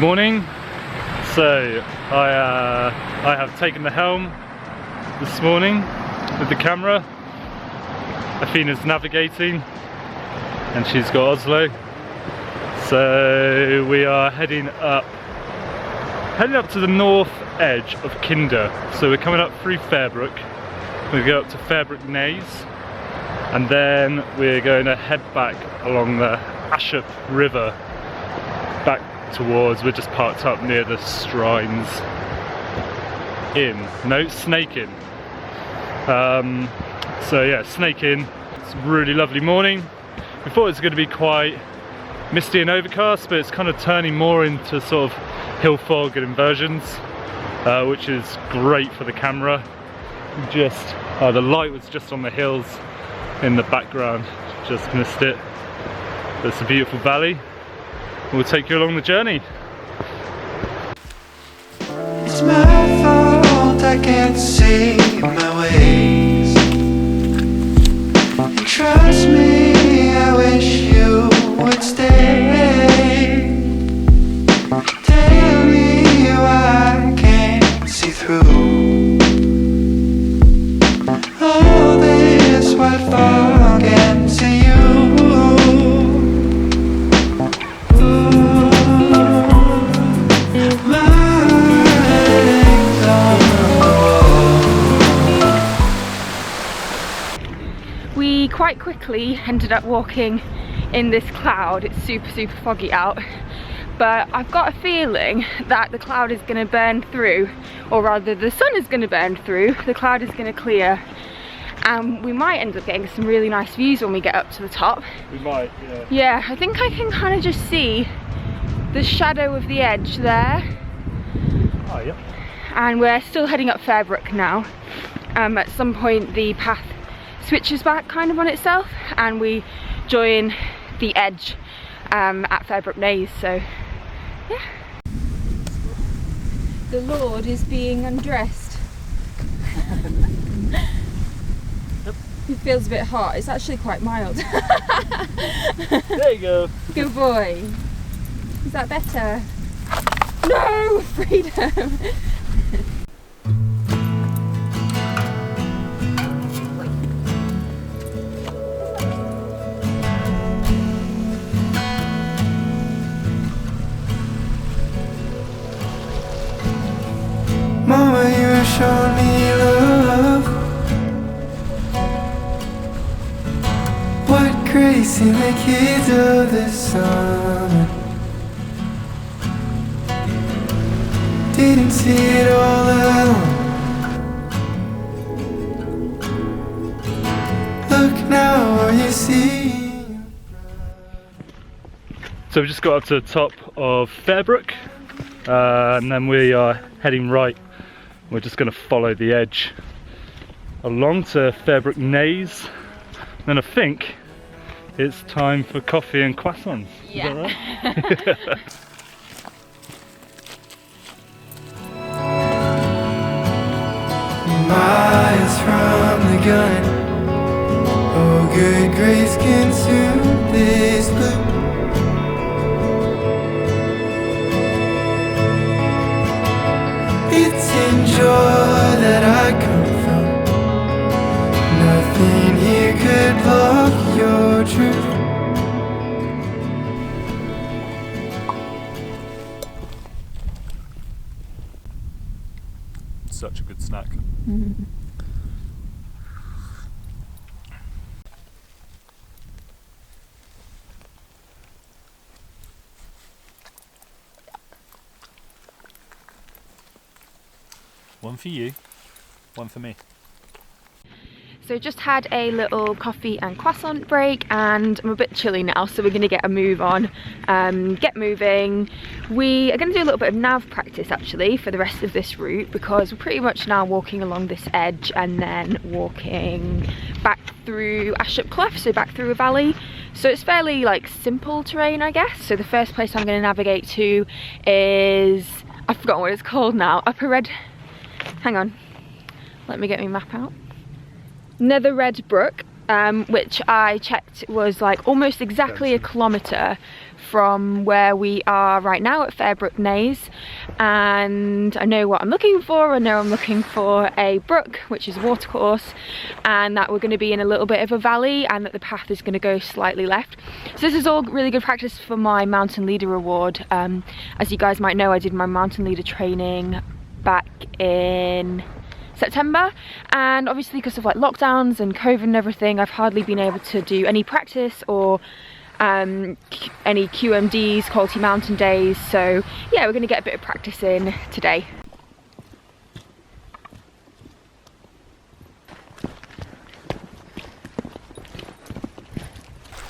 Morning. So I have taken the helm this morning with the camera. Athena's navigating and she's got Oslo. So we are heading up to the north edge of Kinder. So we're coming up through Fairbrook. We go up to Fairbrook Naze and then we're going to head back along the Abisko river back towards, we're just parked up near the Shrines Inn. No, Snake Inn. So yeah, Snake Inn. It's a really lovely morning. We thought it was going to be quite misty and overcast, but it's kind of turning more into sort of hill fog and inversions, which is great for the camera. Just the light was just on the hills in the background, just missed it. It's a beautiful valley. We'll take you along the journey. It's my fault I can't see my ways. And trust me, I wish you would stay. Tell me why I can't see through all this while talking to you. We quite quickly ended up walking in this cloud. It's super foggy out, but I've got a feeling that the cloud is going to burn through, or rather the sun is going to burn through, the cloud is going to clear, and we might end up getting some really nice views when we get up to the top. We might, yeah. Yeah, I think I can kind of just see the shadow of the edge there. Oh, yeah. And we're still heading up Fairbrook now. At some point the path switches back kind of on itself and we join the edge at Fairbrook Naze, so yeah. The Lord is being undressed. Yep. It feels a bit hot, it's actually quite mild. There you go. Good boy. Is that better? No! Freedom! Mama, you showed me love. What grace in the kids of the summer. Didn't see it all along. Look now, are you seeing? So we've just got up to the top of Fairbrook and then we are heading right. We're just going to follow the edge along to Fairbrook Naze. Then I think it's time for coffee and croissants. Yeah. Is that right? Miles from the gun. Oh, good grace can soothe this blue. It's in joy that I come from. Nothing here could block your truth. Such a good snack. One for you, one for me. So just had a little coffee and croissant break and I'm a bit chilly now, so we're going to get a move on, get moving. We are going to do a little bit of nav practice actually for the rest of this route, because we're pretty much now walking along this edge and then walking back through Abisko Cliff, so back through a valley. So it's fairly like simple terrain, I guess. So the first place I'm going to navigate to is, I've forgotten what it's called now, hang on, let me get my map out. Nether Red Brook, which I checked was like almost exactly a kilometre from where we are right now at Fairbrook Naze, and I know what I'm looking for. I know I'm looking for a brook, which is a watercourse, and that we're going to be in a little bit of a valley and that the path is going to go slightly left. So this is all really good practice for my mountain leader award. As you guys might know, I did my mountain leader training back in September, and obviously because of like lockdowns and COVID and everything, I've hardly been able to do any practice or any QMDs, quality mountain days. So yeah, we're going to get a bit of practice in today.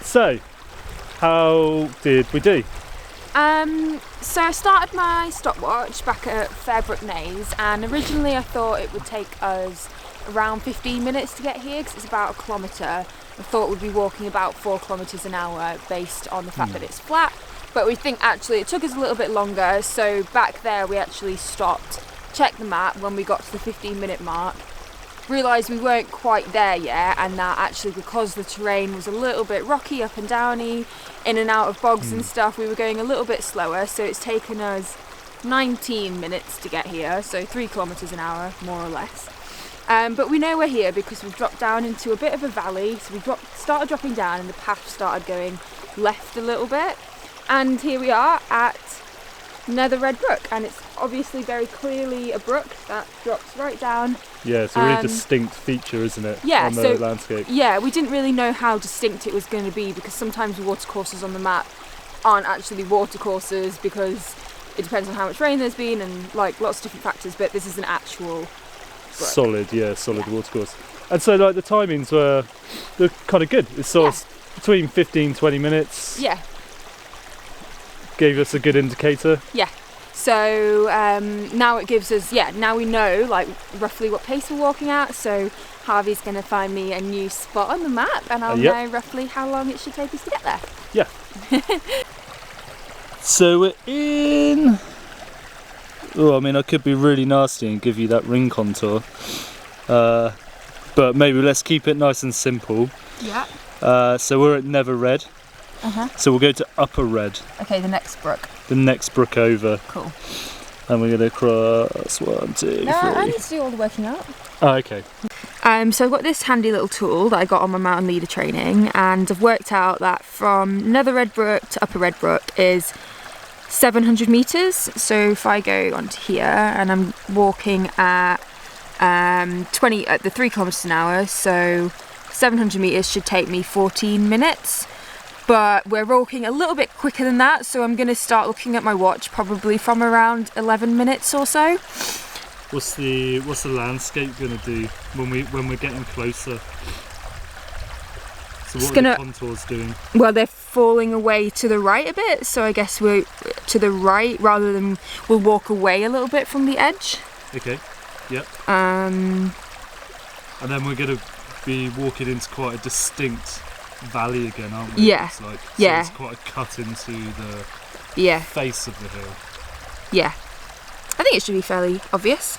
So how did we do? So I started my stopwatch back at Fairbrook Naze, and originally I thought it would take us around 15 minutes to get here because it's about a kilometre. I thought we'd be walking about 4 kilometres an hour based on the fact that it's flat, but we think actually it took us a little bit longer. So back there we actually stopped, checked the map when we got to the 15-minute mark, realised we weren't quite there yet, and that actually because the terrain was a little bit rocky, up and downy, in and out of bogs and stuff, we were going a little bit slower. So it's taken us 19 minutes to get here, so 3 kilometres an hour more or less. But we know we're here because we've dropped down into a bit of a valley. So we started dropping down and the path started going left a little bit. And here we are at Nether Red Brook, and it's obviously very clearly a brook that drops right down. Yeah, it's a really distinct feature, isn't it? Yeah, on the landscape. Yeah, we didn't really know how distinct it was going to be because sometimes watercourses on the map aren't actually watercourses because it depends on how much rain there's been and like lots of different factors, but this is an actual brook. Solid watercourse. And so like the timings they're kind of good. It's sort of between 15-20 minutes. Yeah. Gave us a good indicator. Yeah. So now it gives us, now we know like roughly what pace we're walking at. So Harvey's going to find me a new spot on the map, and I'll know roughly how long it should take us to get there. Yeah. So we're in. Oh, I mean, I could be really nasty and give you that ring contour, but maybe let's keep it nice and simple. Yeah. So we're at Nether Red. So we'll go to Upper Red. Okay, the next brook. The next brook over. Cool. And we're going to cross 1, 2, 3. No, I need to do all the working out. Oh, okay. So I've got this handy little tool that I got on my mountain leader training, and I've worked out that from Nether Red Brook to Upper Red Brook is 700 metres. So if I go onto here and I'm walking at the 3 kilometres an hour, so 700 metres should take me 14 minutes. But we're walking a little bit quicker than that, so I'm going to start looking at my watch probably from around 11 minutes or so. What's the landscape going to do when we're getting closer? So what are the contours doing? Well, they're falling away to the right a bit, so I guess we're to the right rather than we'll walk away a little bit from the edge. Okay. Yep. And then we're going to be walking into quite a distinct valley again, aren't we? Yeah. It's like, so yeah. It's quite a cut into the face of the hill. Yeah. I think it should be fairly obvious.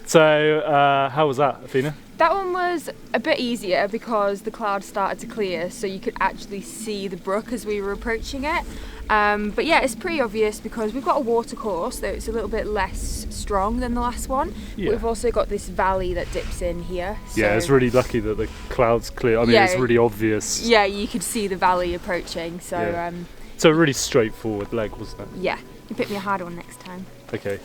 So how was that, Athena? That one was a bit easier because the clouds started to clear, so you could actually see the brook as we were approaching it. But yeah, it's pretty obvious because we've got a water course, though it's a little bit less strong than the last one. Yeah. We've also got this valley that dips in here. So yeah, it's really lucky that the clouds clear. I mean, it's really obvious. Yeah, you could see the valley approaching. So so a really straightforward leg, wasn't it? Yeah, you pick me a harder one next time. Okay.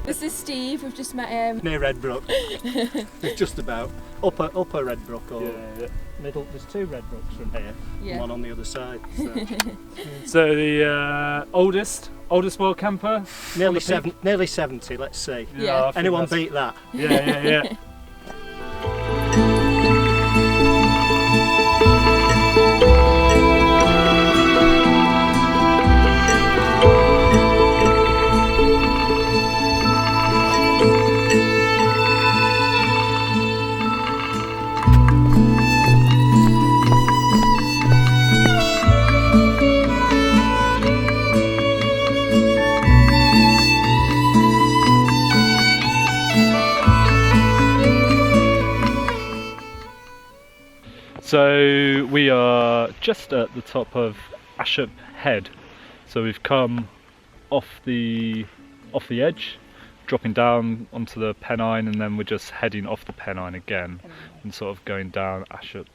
This is Steve, we've just met him. Near Redbrook. It's just about upper Redbrook or middle. There's 2 Redbrooks from here, and one on the other side. So, So the oldest world camper? nearly 70, let's see. Yeah. I think Anyone that's- beat that? Yeah. So we are just at the top of Ashop Head. So we've come off the edge, dropping down onto the Pennine, and then we're just heading off the Pennine again and sort of going down Ashop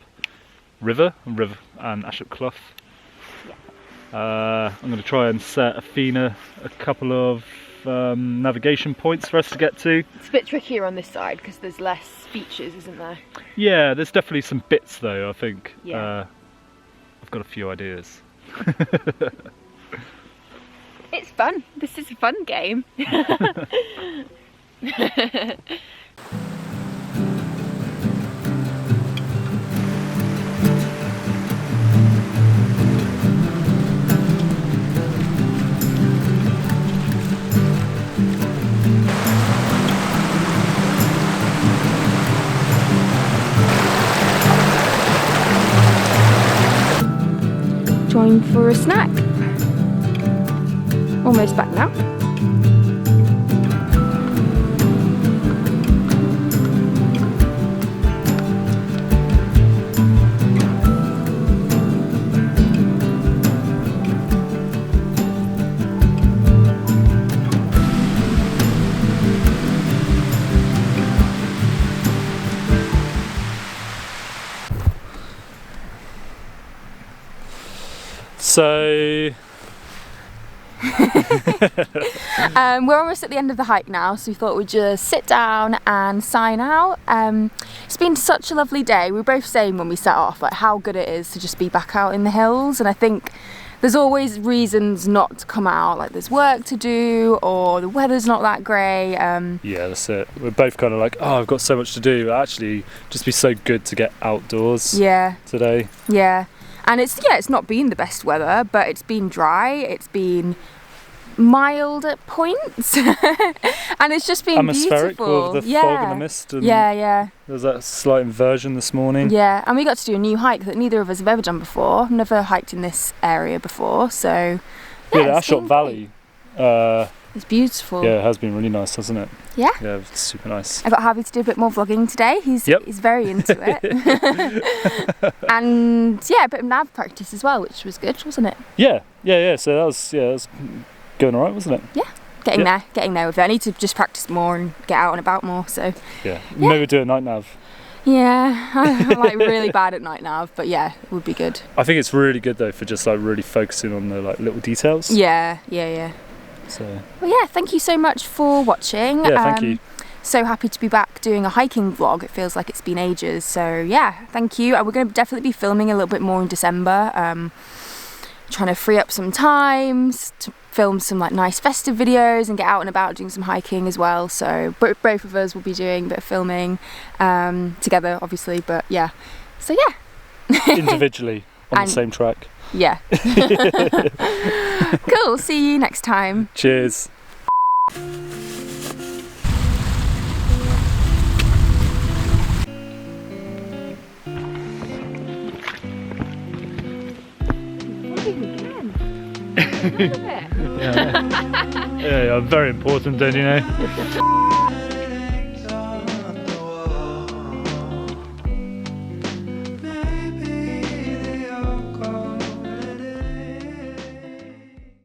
River and Ashop Clough. I'm going to try and set Athena a couple of navigation points for us to get to. It's a bit trickier on this side because there's less features, isn't there? Yeah, there's definitely some bits though, I think. Yeah. I've got a few ideas. It's fun. This is a fun game. Join for a snack. Almost back now. So We're almost at the end of the hike now, so we thought we'd just sit down and sign out. It's been such a lovely day. We were both saying when we set off like how good it is to just be back out in the hills, and I think there's always reasons not to come out, like there's work to do or the weather's not that great. yeah, that's it. We're both kind of like, oh, I've got so much to do. Actually, just be so good to get outdoors today. Yeah. And it's not been the best weather, but it's been dry, it's been mild at points, and it's just been Atmospheric beautiful. with the fog and the mist. And Yeah. There was that slight inversion this morning. Yeah, and we got to do a new hike that neither of us have ever done before. Never hiked in this area before, so Yeah, the it's Ashop been Valley. It's beautiful. Yeah, it has been really nice, hasn't it? Yeah. Yeah, it's super nice. I got Harvey to do a bit more vlogging today. He's very into it. And yeah, a bit of nav practice as well, which was good, wasn't it? Yeah. So that was going alright, wasn't it? Yeah. Getting there with it. I need to just practice more and get out and about more. So Yeah. Maybe do a night nav. yeah, I'm like really bad at night nav, but yeah, it would be good. I think it's really good though for just like really focusing on the like little details. Yeah. So Well, yeah, thank you so much for watching. yeah, thank you. So happy to be back doing a hiking vlog. It feels like it's been ages. So yeah, thank you. We're going to definitely be filming a little bit more in December. Trying to free up some time to film some like nice festive videos and get out and about doing some hiking as well. So both of us will be doing a bit of filming together, obviously. But yeah, so yeah. Individually on the same track. Yeah. Cool. See you next time. Cheers. Yeah, I'm very important, don't you know?